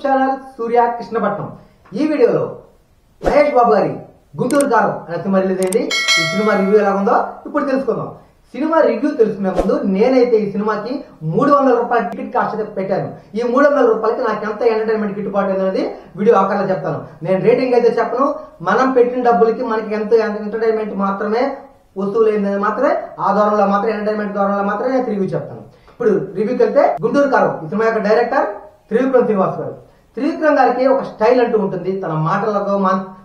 Channel సూర్య కృష్ణపట్నం। ఈ వీడియోలో మహేష్ బాబు గారి గుంటూరు కారం అనే సినిమా రిలీజ్ అయింది। ఈ సినిమా రివ్యూ ఎలా ఉందో ఇప్పుడు తెలుసుకుందాం। సినిమా రివ్యూ తెలుసుకునే ముందు నేనైతే ఈ సినిమాకి 300 రూపాయల టికెట్ కాస్ట్ అయితే పెట్టాను। ఈ 300 రూపాయలకి నాకు ఎంత ఎంటర్టైన్మెంట్ గిట్టుబాటు అనేది వీడియో ఆఖరిలో చెప్తాను। నేను రేటింగ్ అయితే చెప్పను, మనం పెట్టిన డబ్బులకి మనకి ఎంత ఎంటర్టైన్మెంట్ మాత్రమే వసూలైంది మాత్రమే ఆ దూరంలో మాత్రమే ఎంటర్టైన్మెంట్ దూరంలో మాత్రమే నేను రివ్యూ చెప్తాను। ఇప్పుడు రివ్యూకి వెళ్తే గుంటూరు కారం ఈ సినిమా యొక్క డైరెక్టర్ త్రివిక్రమ్ శ్రీనివాస్ గారు। త్రివిక్రమ్ గారికి ఒక స్టైల్ అంటూ ఉంటుంది, తన మాటలతో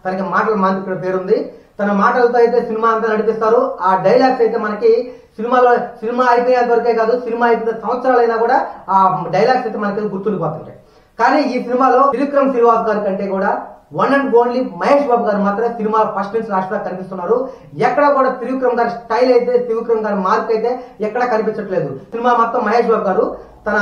తనకి మాటల మాంత్రికుడి పేరుంది। తన మాటలతో అయితే సినిమా అంతా నడిపిస్తారు। ఆ డైలాగ్స్ అయితే మనకి సినిమా అయిపోయేంత వరకే కాదు, సినిమా అయిపోయిన సంవత్సరాలైనా కూడా ఆ డైలాగ్స్ అయితే మనకి గుర్తుండిపోతుంటాయి। కానీ ఈ సినిమాలో త్రివిక్రమ్ శ్రీనివాస్ గారి కంటే కూడా one and only Mahesh Babu గారు మాత్రమే సినిమా ఫస్ట్ నుంచి లాస్ట్ దాకా కనిపిస్తున్నారు। ఎక్కడ కూడా త్రివిక్రమ్ గారి స్టైల్ అయితే, త్రివిక్రమ్ గారి మార్క్ అయితే ఎక్కడా కనిపించట్లేదు। సినిమా మొత్తం మహేష్ బాబు గారు తన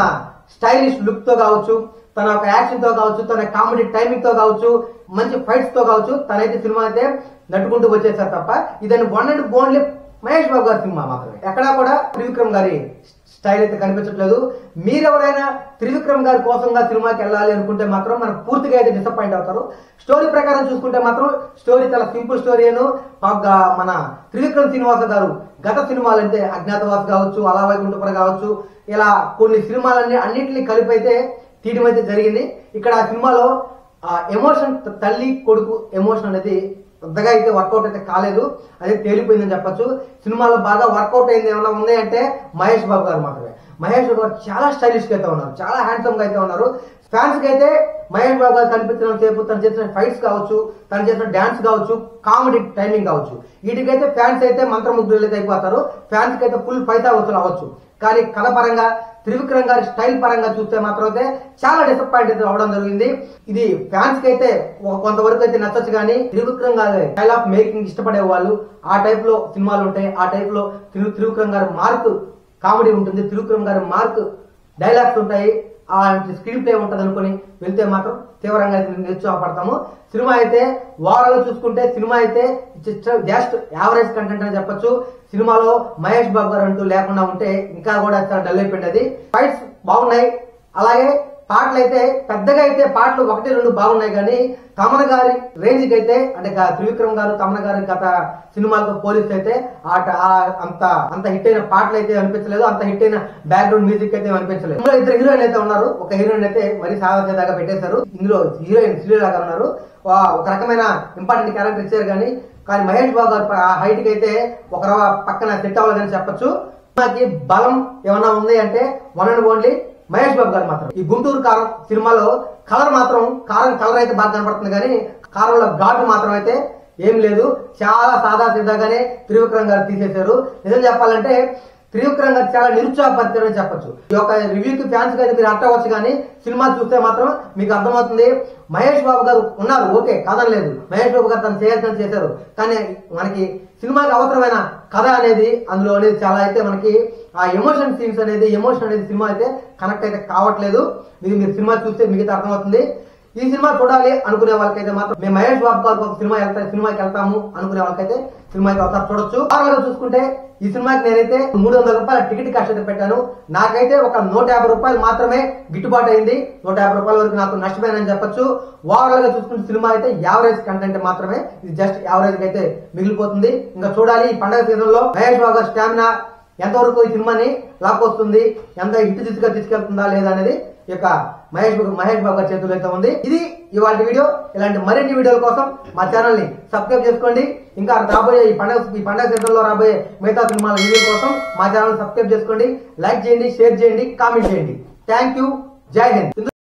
స్టైలిష్ లుక్ తో కావచ్చు, తన ఒక యాక్షన్ తో కావచ్చు, తన కామెడీ టైమింగ్ తో కావచ్చు, మంచి ఫైట్స్ తో కావచ్చు, తనైతే సినిమా అయితే నట్టుకుంటూ వచ్చేసారు తప్ప ఇదని one and only Mahesh Babu గారి సినిమా మాత్రమే। ఎక్కడా కూడా త్రివిక్రమ్ గారి స్టైల్ అయితే కనిపించట్లేదు। మీరెవరైనా త్రివిక్రమ్ గారి కోసంగా సినిమాకి వెళ్ళాలి అనుకుంటే మాత్రం మనకు పూర్తిగా అయితే డిసప్పాయింట్ అవుతారు। స్టోరీ ప్రకారం చూసుకుంటే మాత్రం స్టోరీ చాలా సింపుల్ స్టోరీను మన త్రివిక్రమ్ శ్రీనివాస గారు గత సినిమాలు అంటే అజ్ఞాతవాస్ కావచ్చు, అలా వైకుంఠపురం కావచ్చు, ఇలా కొన్ని సినిమాలన్నీ అన్నింటినీ కలిపి అయితే తీయడం అయితే జరిగింది। ఇక్కడ ఆ సినిమాలో ఎమోషన్, తల్లి కొడుకు ఎమోషన్ అనేది పెద్దగా అయితే వర్కౌట్ అయితే కాలేదు, అదే తేలిపోయిందని చెప్పొచ్చు। సినిమాలో బాగా వర్కౌట్ అయింది ఏమైనా ఉంది అంటే మహేష్ బాబు గారు మాత్రమే। మహేష్ బాబు గారు చాలా స్టైలిష్ గా అయితే ఉన్నారు, చాలా హ్యాండ్సమ్ గా అయితే ఉన్నారు। ఫ్యాన్స్ కి అయితే మహేష్ బాబు గారు కనిపించిన సేపు తను చేసిన ఫైట్స్ కావచ్చు, తను చేసిన డాన్స్ కావచ్చు, కామెడీ టైమింగ్ కావచ్చు, వీటికైతే ఫ్యాన్స్ అయితే మంత్రముగ్ధులు అయితే అయిపోతారు। ఫ్యాన్స్ కి అయితే ఫుల్ పైసా వసూలు అవ్వచ్చు। కానీ కథ పరంగా త్రివిక్రమ్ గారి స్టైల్ పరంగా చూస్తే మాత్రం అయితే చాలా డిసప్పాయింట్ అయితే అవడం జరిగింది। ఇది ఫ్యాన్స్ కి అయితే కొంతవరకు అయితే నచ్చచ్చు, కానీ త్రివిక్రమ్ గారి స్టైల్ ఆఫ్ మేకింగ్ ఇష్టపడే వాళ్ళు ఆ టైప్ లో సినిమాలు ఉంటాయి, ఆ టైప్ లో త్రివిక్రమ్ గారి మార్క్ కామెడీ ఉంటుంది, త్రివిక్రమ్ గారి మార్క్ డైలాగ్స్ ఉంటాయి, ఆ స్క్రీన్ ప్లే ఉంటుంది అనుకుని వెళ్తే మాత్రం తీవ్రంగా నిరుత్సాహపడతాము। సినిమా అయితే ఓవరాల్ చూసుకుంటే సినిమా అయితే జస్ట్ యావరేజ్ కంటెంట్ అని చెప్పొచ్చు। సినిమాలో మహేష్ బాబు గారు అంటూ లేకుండా ఉంటే ఇంకా కూడా చాలా డల్ అయిపోయింది। ఫైట్స్ బాగున్నాయి, అలాగే పాటలు అయితే పెద్దగా అయితే పాటలు 1-2 బాగున్నాయి, కానీ తమన్ గారి రేంజ్ కి అయితే అంటే త్రివిక్రమ్ గారు తమన్ గారి గత సినిమాలతో పోలిస్తే అయితే అంత హిట్ అయిన పాటలు అయితే అనిపించలేదు, అంత హిట్ అయిన బ్యాక్గ్రౌండ్ మ్యూజిక్ అయితే అనిపించలేదు। ఇందులో 2 హీరోయిన్ అయితే ఉన్నారు, ఒక హీరోయిన్ అయితే మరీ సాధాగా పెట్టేశారు, ఇందులో హీరోయిన్ శ్రీదేవి లాగా ఉన్నారు, ఒక రకమైన ఇంపార్టెంట్ క్యారెక్టర్ ఇచ్చారు, కానీ మహేష్ బాబు గారు ఆ హైట్ కి అయితే ఒక పక్కన సెట్ అవ్వలేదని చెప్పొచ్చు। సినిమాకి బలం ఏమన్నా ఉంది అంటే one and only Mahesh Babu గారు మాత్రం। ఈ గుంటూరు కారం సినిమాలో కలర్ మాత్రం కలర్ అయితే బాగా కనపడుతుంది, కానీ కారంలో ఘాటు మాత్రం అయితే ఏం లేదు, చాలా సాదా సీదాగానే త్రివిక్రమ్ గారు తీసేశారు। నిజం చెప్పాలంటే త్రివిక్రమ్ గారు చాలా నిరుత్సాహపరిచారని చెప్పొచ్చు। ఈ యొక్క రివ్యూకి ఫ్యాన్స్ కి అయితే మీరు అట్టవచ్చు, కానీ సినిమా చూస్తే మాత్రం మీకు అర్థమవుతుంది మహేష్ బాబు గారు ఉన్నారు, ఓకే కాదనలేదు, మహేష్ బాబు గారు తను చేయాల్సిన చేశారు, కానీ మనకి సినిమాకి అవసరమైన కథ అనేది అందులో అనేది చాలా అయితే మనకి ఆ ఎమోషన్ అనేది సినిమా అయితే కనెక్ట్ అయితే కావట్లేదు। మీరు సినిమా చూస్తే మిగతా అర్థమవుతుంది। ఈ సినిమా చూడాలి అనుకునే వాళ్ళకైతే మాత్రం మేము మహేష్ బాబు గారు ఒక సినిమాకి వెళ్తాము అనుకునే వాళ్ళకైతే సినిమా అయితే ఒకసారి చూడొచ్చు। ఓవరాల్ చూసుకుంటే ఈ సినిమాకి నేనైతే 300 రూపాయల టికెట్ కాస్ట్ అయితే పెట్టాను, నాకైతే ఒక 150 రూపాయలు మాత్రమే గిట్టుబాటు అయింది, 150 రూపాయల వరకు నాకు నష్టపోయానని చెప్పొచ్చు। ఓవరాల్ గా చూసుకుంటే సినిమా అయితే యావరేజ్ కంటెంట్ మాత్రమే, ఇది జస్ట్ యావరేజ్ అయితే మిగిలిపోతుంది। ఇంకా చూడాలి ఈ పండుగ సీజన్ లో మహేష్ బాబు గారి స్టామినా ఎంతవరకు ఈ సినిమాని లాక్కొస్తుంది, ఎంత హిట్ దిశగా తీసుకెళ్తుందా లేదా అనేది ఈ యొక్క మహేష్ బాబు గారి చేతుల్లో అయితే ఉంది। ఇది ఇవాళ వీడియో। ఇలాంటి మరిన్ని వీడియోల కోసం మా ఛానల్ ని సబ్స్క్రైబ్ చేసుకోండి। ఇంకా రాబోయే ఈ పండుగ సీజన్ లో రాబోయే మిగతా సినిమాల వీడియో కోసం మా ఛానల్ సబ్స్క్రైబ్ చేసుకోండి, లైక్ చేయండి, షేర్ చేయండి, కామెంట్ చేయండి। థ్యాంక్ యూ, జై హింద్।